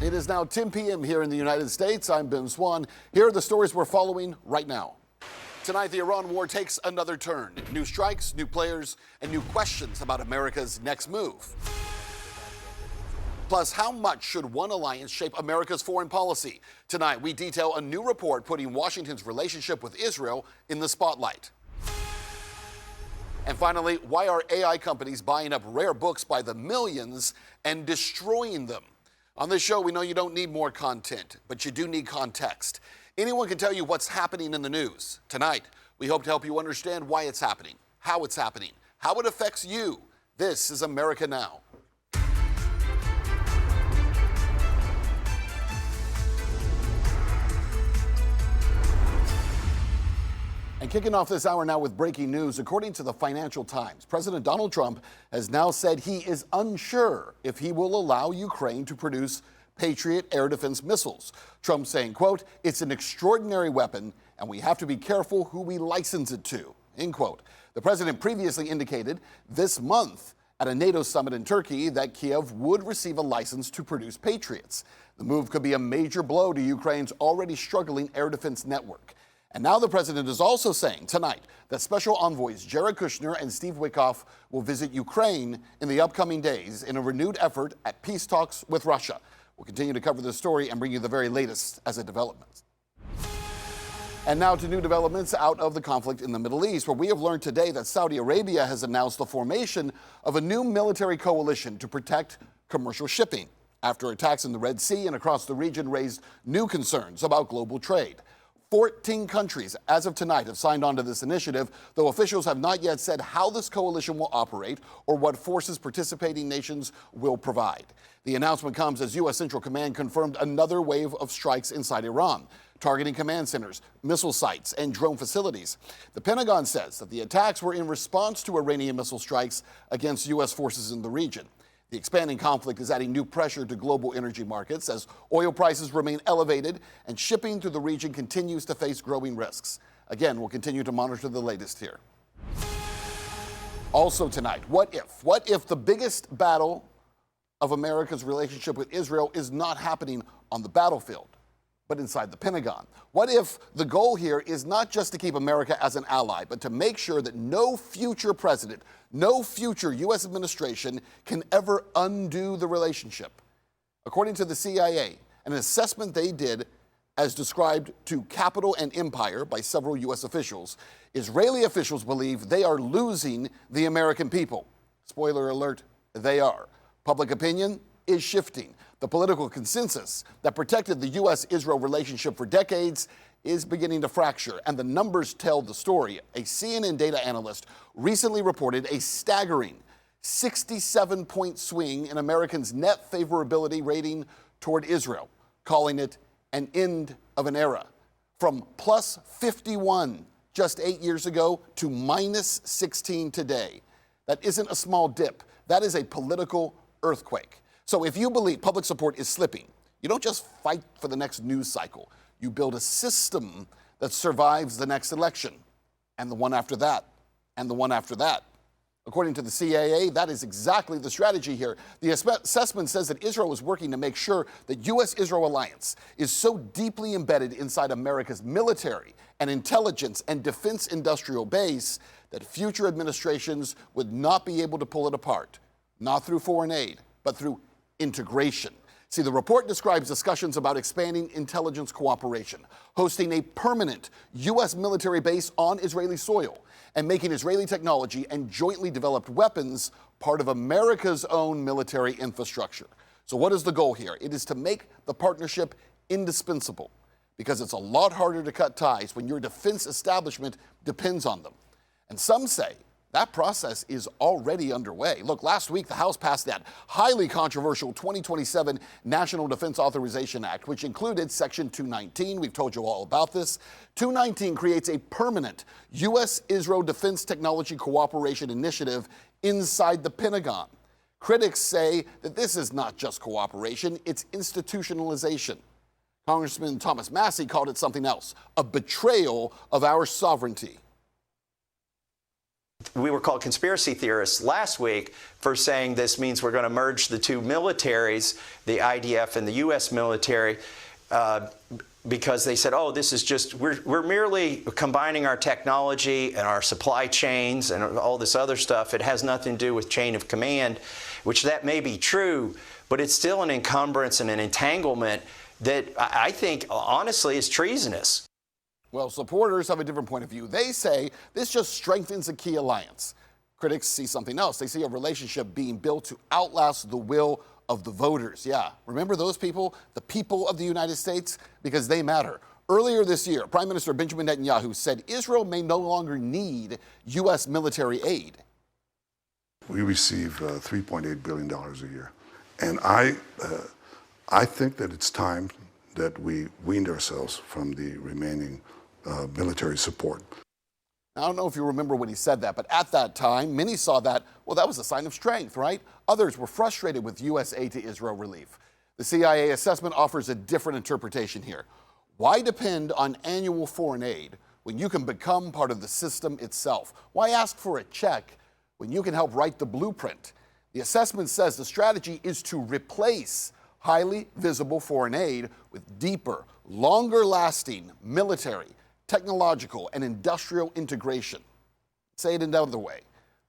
It is now 10 p.m. here in the United States. I'm Ben Swann. Here are the stories we're following right now. Tonight, the Iran war takes another turn. New strikes, new players, and new questions about America's next move. Plus, how much should one alliance shape America's foreign policy? Tonight, we detail a new report putting Washington's relationship with Israel in the spotlight. And finally, why are AI companies buying up rare books by the millions and destroying them? On this show, we know you don't need more content, but you do need context. Anyone can tell you what's happening in the news. Tonight, we hope to help you understand why it's happening, how it affects you. This is America Now. And kicking off this hour now with breaking news, according to the Financial Times, President Donald Trump has now said he is unsure if he will allow Ukraine to produce Patriot air defense missiles. Trump saying, quote, "It's an extraordinary weapon, and we have to be careful who we license it to," end quote. The president previously indicated this month at a NATO summit in Turkey that Kiev would receive a license to produce Patriots. The move could be a major blow to Ukraine's already struggling air defense network. And now the president is also saying tonight that Special Envoys Jared Kushner and Steve Witkoff will visit Ukraine in the upcoming days in a renewed effort at peace talks with Russia. We'll continue to cover this story and bring you the very latest as it develops. And now to new developments out of the conflict in the Middle East, where we have learned today that Saudi Arabia has announced the formation of a new military coalition to protect commercial shipping after attacks in the Red Sea and across the region raised new concerns about global trade. 14 countries, as of tonight, have signed on to this initiative, though officials have not yet said how this coalition will operate or what forces participating nations will provide. The announcement comes as U.S. Central Command confirmed another wave of strikes inside Iran, targeting command centers, missile sites, and drone facilities. The Pentagon says that the attacks were in response to Iranian missile strikes against U.S. forces in the region. The expanding conflict is adding new pressure to global energy markets as oil prices remain elevated and shipping through the region continues to face growing risks. Again, we'll continue to monitor the latest here. Also tonight, what if the biggest battle of America's relationship with Israel is not happening on the battlefield, but inside the Pentagon? What if the goal here is not just to keep America as an ally, but to make sure that no future president, no future U.S. administration can ever undo the relationship? According to the CIA, an assessment they did as described to Capital and Empire by several U.S. officials, Israeli officials believe they are losing the American people. Spoiler alert, they are. Public opinion is shifting. The political consensus that protected the U.S. Israel relationship for decades is beginning to fracture, and the numbers tell the story. A CNN data analyst recently reported a staggering 67-point swing in Americans' net favorability rating toward Israel, calling it an end of an era. From plus 51 just 8 years ago to minus 16 today. That isn't a small dip. That is a political earthquake. So if you believe public support is slipping, you don't just fight for the next news cycle. You build a system that survives the next election, and the one after that, and the one after that. According to the CIA, that is exactly the strategy here. The assessment says that Israel is working to make sure that U.S.-Israel alliance is so deeply embedded inside America's military and intelligence and defense industrial base that future administrations would not be able to pull it apart, not through foreign aid, but through integration. See, the report describes discussions about expanding intelligence cooperation, hosting a permanent U.S. military base on Israeli soil, and making Israeli technology and jointly developed weapons part of America's own military infrastructure. So what is the goal here? It is to make the partnership indispensable, because it's a lot harder to cut ties when your defense establishment depends on them. And some say that process is already underway. Look, last week the House passed that highly controversial 2027 National Defense Authorization Act, which included Section 219. We've told you all about this. 219 creates a permanent U.S.-Israel Defense Technology Cooperation Initiative inside the Pentagon. Critics say that this is not just cooperation, it's institutionalization. Congressman Thomas Massie called it something else, a betrayal of our sovereignty. we were called conspiracy theorists last week for saying this means we're going to merge the two militaries, the IDF and the U.S. military, because they said, oh, this is just, we're merely combining our technology and our supply chains and all this other stuff. It has nothing to do with chain of command, which that may be true, but it's still an encumbrance and an entanglement that I think, honestly, is treasonous. Well, supporters have a different point of view. They say this just strengthens a key alliance. Critics see something else. They see a relationship being built to outlast the will of the voters. Yeah, remember those people, the people of the United States? Because they matter. Earlier this year, Prime Minister Benjamin Netanyahu said Israel may no longer need U.S. military aid. We receive $3.8 billion a year. And I think that it's time that we weaned ourselves from the remaining military support. I don't know if you remember when he said that, but at that time, many saw that, well, that was a sign of strength, right? Others were frustrated with U.S. aid to Israel relief. The CIA assessment offers a different interpretation here. Why depend on annual foreign aid when you can become part of the system itself? Why ask for a check when you can help write the blueprint? The assessment says the strategy is to replace highly visible foreign aid with deeper, longer-lasting military, technological, and industrial integration. Say it another way.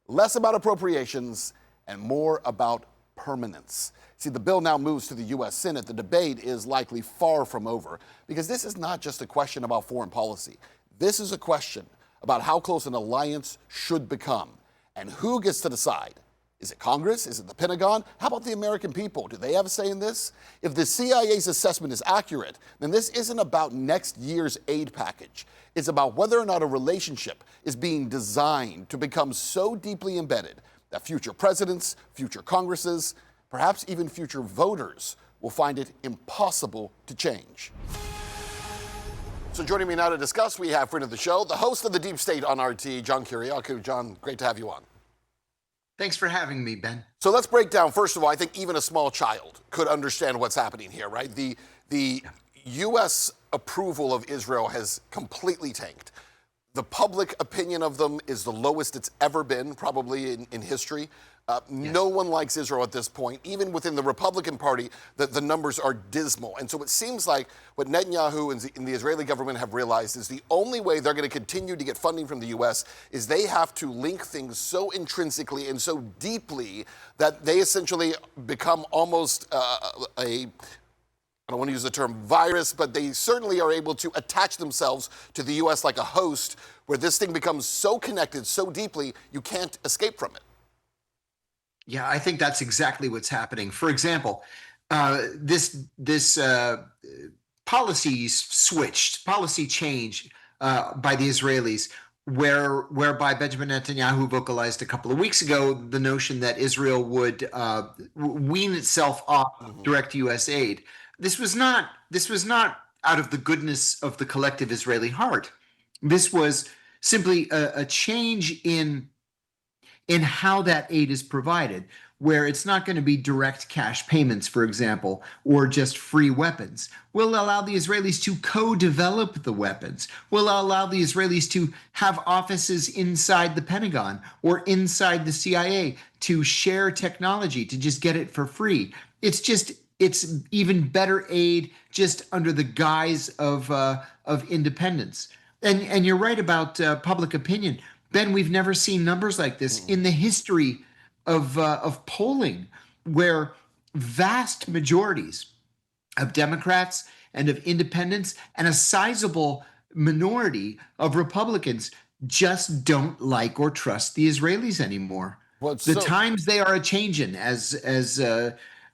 Less about appropriations and more about permanence. See, the bill now moves to the U.S. Senate. The debate is likely far from over because this is not just a question about foreign policy. This is a question about how close an alliance should become and who gets to decide. Is it Congress? Is it the Pentagon? How about the American people? Do they have a say in this? If the CIA's assessment is accurate, then this isn't about next year's aid package. It's about whether or not a relationship is being designed to become so deeply embedded that future presidents, future Congresses, perhaps even future voters will find it impossible to change. So joining me now to discuss, we have friend of the show, the host of The Deep State on RT, John Kiriakou. John, great to have you on. Thanks for having me, Ben. So let's break down, first of all, I think even a small child could understand what's happening here, right? The U.S. approval of Israel has completely tanked. The public opinion of them is the lowest it's ever been, probably in history. Yes. No one likes Israel at this point. Even within the Republican Party, the numbers are dismal. And so it seems like what Netanyahu and the Israeli government have realized is the only way they're going to continue to get funding from the U.S. is they have to link things so intrinsically and so deeply that they essentially become almost I don't want to use the term virus, but they certainly are able to attach themselves to the U.S. like a host, where this thing becomes so connected so deeply you can't escape from it. Yeah, I think that's exactly what's happening. For example, this policy change by the Israelis, whereby Benjamin Netanyahu vocalized a couple of weeks ago the notion that Israel would wean itself off direct U.S. aid. This was not out of the goodness of the collective Israeli heart. This was simply a change in how that aid is provided, where it's not going to be direct cash payments, for example, or just free weapons. We'll allow the Israelis to co-develop the weapons. We'll allow the Israelis to have offices inside the Pentagon or inside the CIA to share technology, to just get it for free. It's even better aid just under the guise of independence. And you're right about public opinion. Ben, we've never seen numbers like this in the history of polling, where vast majorities of Democrats and of independents and a sizable minority of Republicans just don't like or trust the Israelis anymore. The times they are a-changin', as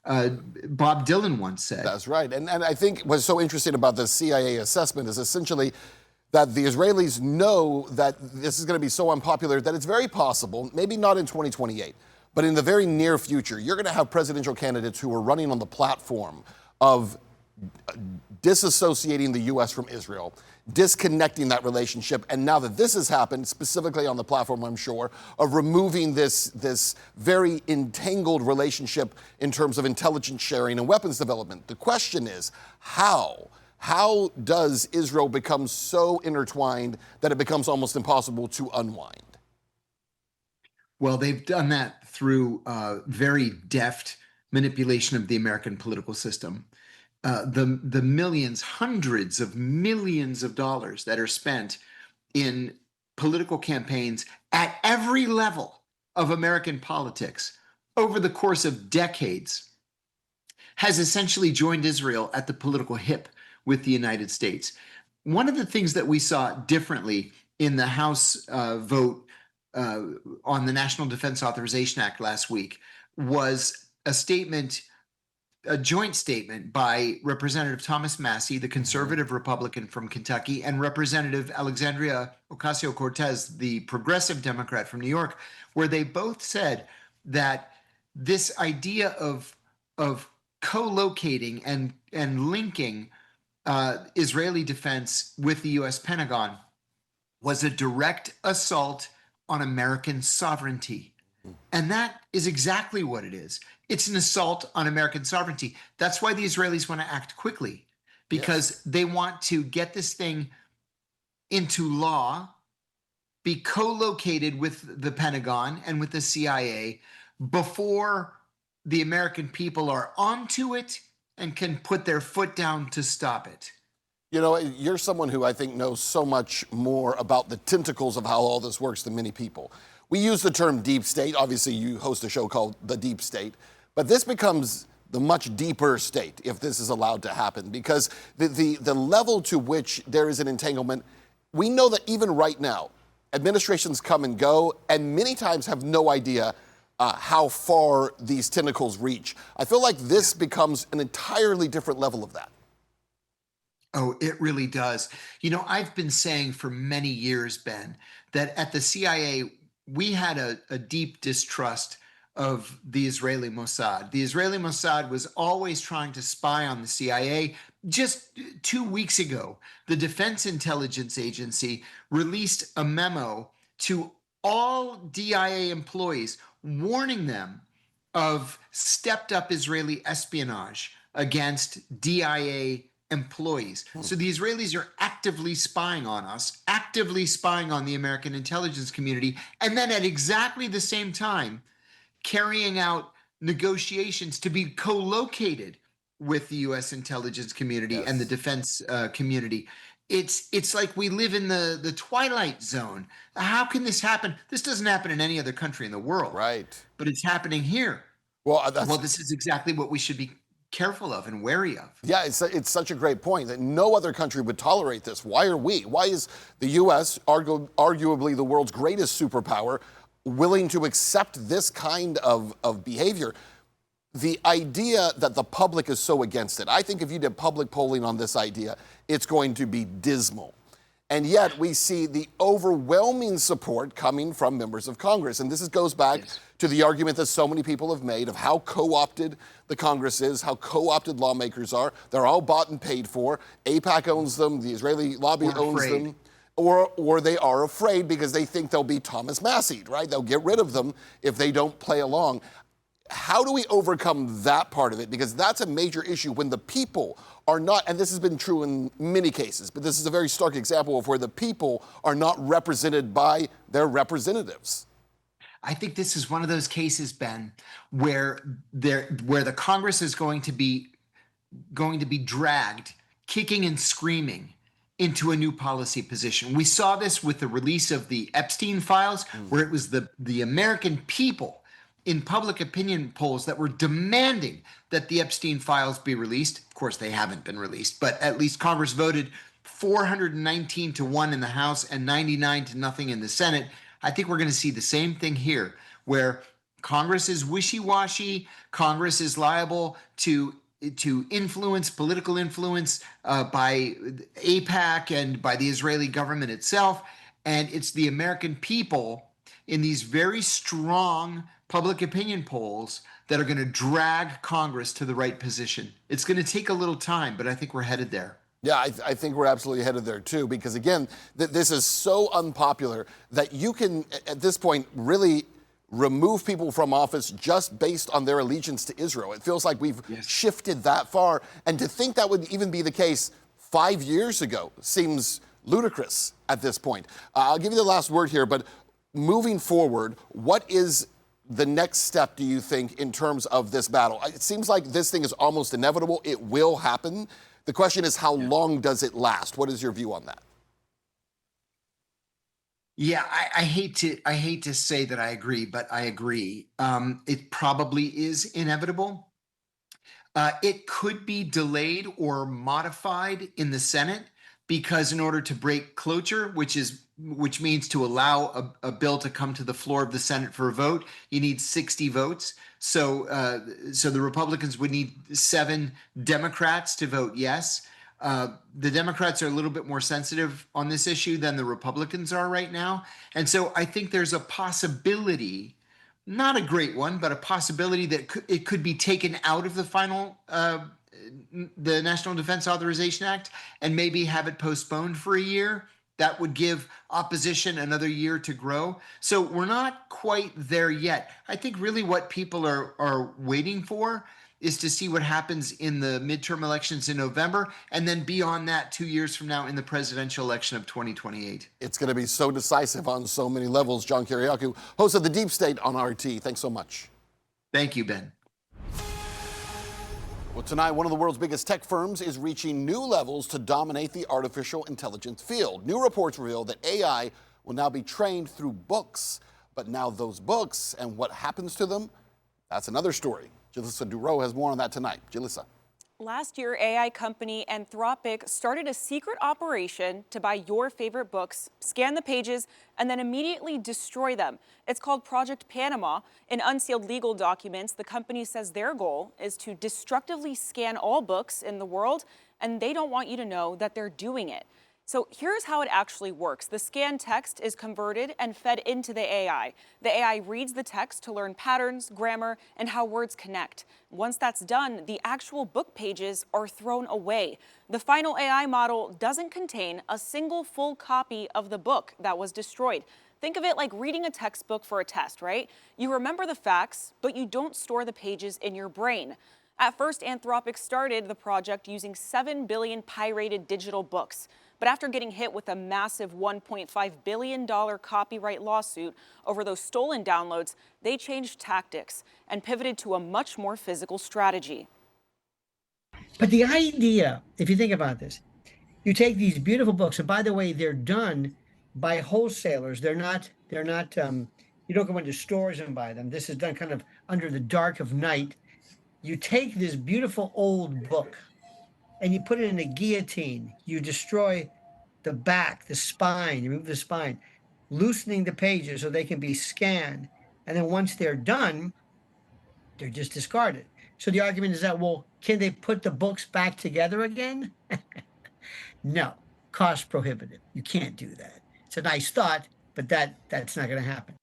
Bob Dylan once said. That's right. And I think what's so interesting about the CIA assessment is essentially that the Israelis know that this is going to be so unpopular that it's very possible, maybe not in 2028, but in the very near future, you're going to have presidential candidates who are running on the platform of disassociating the U.S. from Israel, disconnecting that relationship. And now that this has happened, specifically on the platform, I'm sure, of removing this very entangled relationship in terms of intelligence sharing and weapons development. The question is, how? How does Israel become so intertwined that it becomes almost impossible to unwind? Well, they've done that through very deft manipulation of the American political system. The millions, hundreds of millions of dollars that are spent in political campaigns at every level of American politics over the course of decades has essentially joined Israel at the political hip with the United States. One of the things that we saw differently in the House vote on the National Defense Authorization Act last week was a joint statement by Representative Thomas Massie, the conservative Republican from Kentucky, and Representative Alexandria Ocasio-Cortez, the progressive Democrat from New York, where they both said that this idea of co-locating and linking Israeli defense with the U.S. Pentagon was a direct assault on American sovereignty. And that is exactly what it is. It's an assault on American sovereignty. That's why the Israelis want to act quickly, because they want to get this thing into law, be co-located with the Pentagon and with the CIA before the American people are onto it and can put their foot down to stop it. You know, you're someone who I think knows so much more about the tentacles of how all this works than many people. We use the term deep state. Obviously, you host a show called The Deep State. But this becomes the much deeper state if this is allowed to happen, because the level to which there is an entanglement, we know that even right now, administrations come and go, and many times have no idea how far these tentacles reach. I feel like this becomes an entirely different level of that. Oh, it really does. You know, I've been saying for many years, Ben, that at the CIA, we had a deep distrust of the Israeli Mossad. The Israeli Mossad was always trying to spy on the CIA. Just 2 weeks ago, the Defense Intelligence Agency released a memo to all DIA employees warning them of stepped up Israeli espionage against DIA employees. So the Israelis are actively spying on us, actively spying on the American intelligence community, and then at exactly the same time, carrying out negotiations to be co-located with the U.S. intelligence community and the defense community. It's like we live in the twilight zone. How can this happen? This doesn't happen in any other country in the world. Right. But it's happening here. Well, this is exactly what we should be careful of and wary of. Yeah, it's such a great point that no other country would tolerate this. Why are we? Why is the U.S., arguably the world's greatest superpower, willing to accept this kind of behavior? The idea that the public is so against it, I think if you did public polling on this idea, it's going to be dismal. And yet we see the overwhelming support coming from members of Congress. And this goes back to the argument that so many people have made of how co-opted the Congress is, how co-opted lawmakers are. They're all bought and paid for. AIPAC owns them. The Israeli lobby owns them. Or they are afraid because they think they'll be Thomas Massied, right? They'll get rid of them if they don't play along. How do we overcome that part of it? Because that's a major issue when the people are not, and this has been true in many cases, but this is a very stark example of where the people are not represented by their representatives. I think this is one of those cases, Ben, where the Congress is going to be dragged, kicking and screaming, into a new policy position. We saw this with the release of the Epstein files, where it was the American people in public opinion polls that were demanding that the Epstein files be released. Of course, they haven't been released, but at least Congress voted 419-1 in the House and 99-0 in the Senate. I think we're going to see the same thing here, where Congress is wishy-washy. Congress is liable to influence, political influence by AIPAC and by the Israeli government itself. And it's the American people in these very strong public opinion polls that are going to drag Congress to the right position. It's going to take a little time, but I think we're headed there. Yeah, I think we're absolutely headed there too, because again, this is so unpopular that you can, at this point, really remove people from office just based on their allegiance to Israel. It feels like we've shifted that far. And to think that would even be the case 5 years ago seems ludicrous at this point. I'll give you the last word here, but moving forward, what is the next step, do you think, in terms of this battle? It seems like this thing is almost inevitable. It will happen. The question is, how long does it last? What is your view on that? Yeah, I hate to say that I agree, but I agree. It probably is inevitable. It could be delayed or modified in the Senate because in order to break cloture, which means to allow a bill to come to the floor of the Senate for a vote, you need 60 votes. So the Republicans would need 7 Democrats to vote yes. The Democrats are a little bit more sensitive on this issue than the Republicans are right now. And so I think there's a possibility, not a great one, but a possibility that it could be taken out of the final, the National Defense Authorization Act, and maybe have it postponed for a year. That would give opposition another year to grow. So we're not quite there yet. I think really what people are waiting for is to see what happens in the midterm elections in November, and then beyond that, 2 years from now in the presidential election of 2028. It's going to be so decisive on so many levels. John Kiriakou, host of The Deep State on RT. Thanks so much. Thank you, Ben. Well, tonight, one of the world's biggest tech firms is reaching new levels to dominate the artificial intelligence field. New reports reveal that AI will now be trained through books. But now those books and what happens to them, that's another story. Jalyssa Dugrot has more on that tonight. Jalyssa. Last year, AI company Anthropic started a secret operation to buy your favorite books, scan the pages, and then immediately destroy them. It's called Project Panama. In unsealed legal documents, the company says their goal is to destructively scan all books in the world, and they don't want you to know that they're doing it. So here's how it actually works. The scanned text is converted and fed into the AI. The AI reads the text to learn patterns, grammar, and how words connect. Once that's done, the actual book pages are thrown away. The final AI model doesn't contain a single full copy of the book that was destroyed. Think of it like reading a textbook for a test, right? You remember the facts, but you don't store the pages in your brain. At first, Anthropic started the project using 7 billion pirated digital books. But after getting hit with a massive $1.5 billion copyright lawsuit over those stolen downloads, they changed tactics and pivoted to a much more physical strategy. But the idea, if you think about this, you take these beautiful books, and by the way, they're done by wholesalers. They're not, you don't go into stores and buy them. This is done kind of under the dark of night. You take this beautiful old book and you put it in a guillotine. You destroy the back, the spine, you remove the spine, loosening the pages so they can be scanned. And then once they're done, they're just discarded. So the argument is that, well, can they put the books back together again? No, cost prohibitive. You can't do that. It's a nice thought, but that's not going to happen.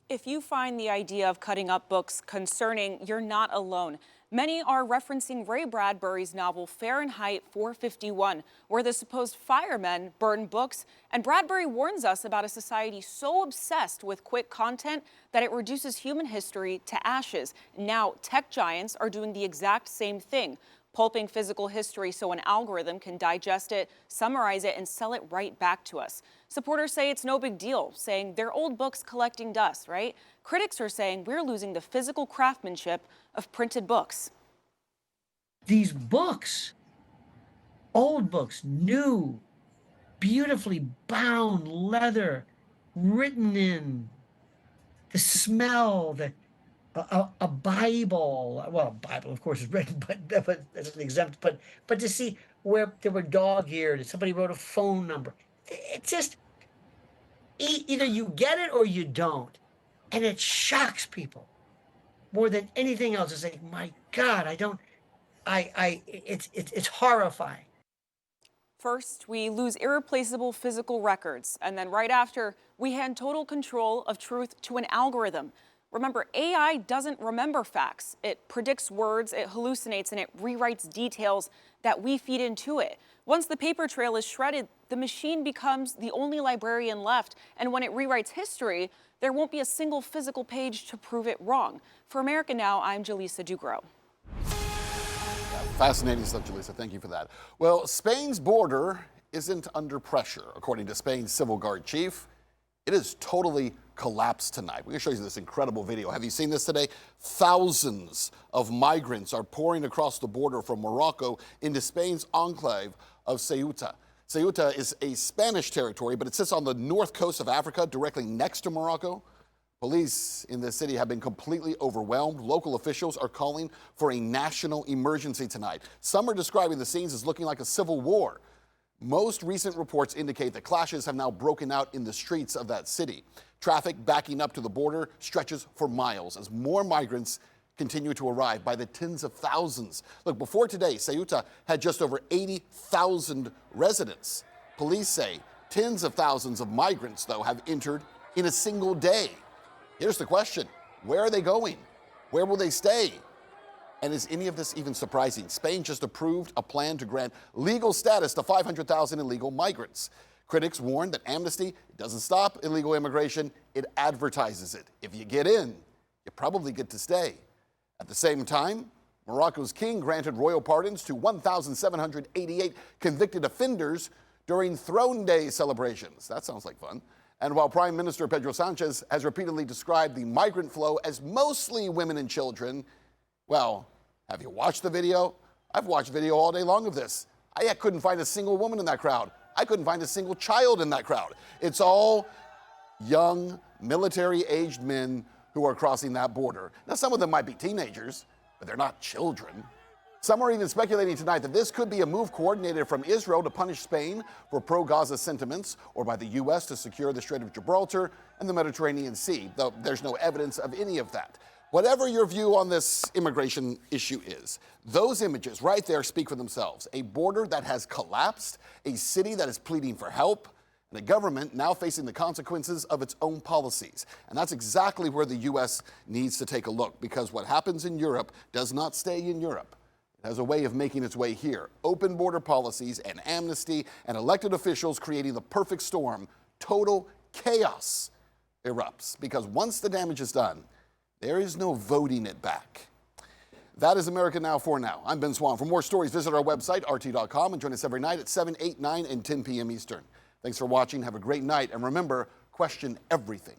If you find the idea of cutting up books concerning, you're not alone. Many are referencing Ray Bradbury's novel Fahrenheit 451, where the supposed firemen burn books, and Bradbury warns us about a society so obsessed with quick content that it reduces human history to ashes. Now, tech giants are doing the exact same thing, pulping physical history so an algorithm can digest it, summarize it, and sell it right back to us. Supporters say it's no big deal, saying they're old books collecting dust, right? Critics are saying we're losing the physical craftsmanship of printed books. These books, old books, new, beautifully bound leather, written in, the smell, a Bible. Well, a Bible, of course, is written, but as an exempt. But to see where there were dog-eared, somebody wrote a phone number. It's just either you get it or you don't, and it shocks people more than anything else. It's like, my God, it's horrifying. First, we lose irreplaceable physical records, and then right after, we hand total control of truth to an algorithm. Remember, AI doesn't remember facts. It predicts words, it hallucinates, and it rewrites details that we feed into it. Once the paper trail is shredded, the machine becomes the only librarian left, and when it rewrites history, there won't be a single physical page to prove it wrong. For America Now, I'm Jalyssa Dugrot. Fascinating stuff, Jalyssa. Thank you for that. Well, Spain's border isn't under pressure, according to Spain's civil guard chief. It is totally collapsed tonight. We're going to show you this incredible video. Have you seen this today? Thousands of migrants are pouring across the border from Morocco into Spain's enclave of Ceuta. Ceuta is a Spanish territory, but it sits on the north coast of Africa, directly next to Morocco. Police in this city have been completely overwhelmed. Local officials are calling for a national emergency tonight. Some are describing the scenes as looking like a civil war. Most recent reports indicate that clashes have now broken out in the streets of that city. Traffic backing up to the border stretches for miles as more migrants continue to arrive by the tens of thousands. Look, before today, Ceuta had just over 80,000 residents. Police say tens of thousands of migrants, though, have entered in a single day. Here's the question. Where are they going? Where will they stay? And is any of this even surprising? Spain just approved a plan to grant legal status to 500,000 illegal migrants. Critics warn that amnesty doesn't stop illegal immigration, it advertises it. If you get in, you probably get to stay. At the same time, Morocco's king granted royal pardons to 1,788 convicted offenders during Throne Day celebrations. That sounds like fun. And while Prime Minister Pedro Sanchez has repeatedly described the migrant flow as mostly women and children, well, have you watched the video? I've watched video all day long of this. I couldn't find a single woman in that crowd. I couldn't find a single child in that crowd. It's all young, military-aged men who are crossing that border. Now, some of them might be teenagers, but they're not children. Some are even speculating tonight that this could be a move coordinated from Israel to punish Spain for pro-Gaza sentiments, or by the U.S. to secure the Strait of Gibraltar and the Mediterranean Sea, though there's no evidence of any of that. Whatever your view on this immigration issue is, those images right there speak for themselves. A border that has collapsed, a city that is pleading for help, and a government now facing the consequences of its own policies. And that's exactly where the U.S. needs to take a look, because what happens in Europe does not stay in Europe. It has a way of making its way here. Open border policies and amnesty and elected officials creating the perfect storm. Total chaos erupts, because once the damage is done, there is no voting it back. That is America Now for now. I'm Ben Swann. For more stories, visit our website, rt.com, and join us every night at 7, 8, 9, and 10 p.m. Eastern. Thanks for watching. Have a great night. And remember, question everything.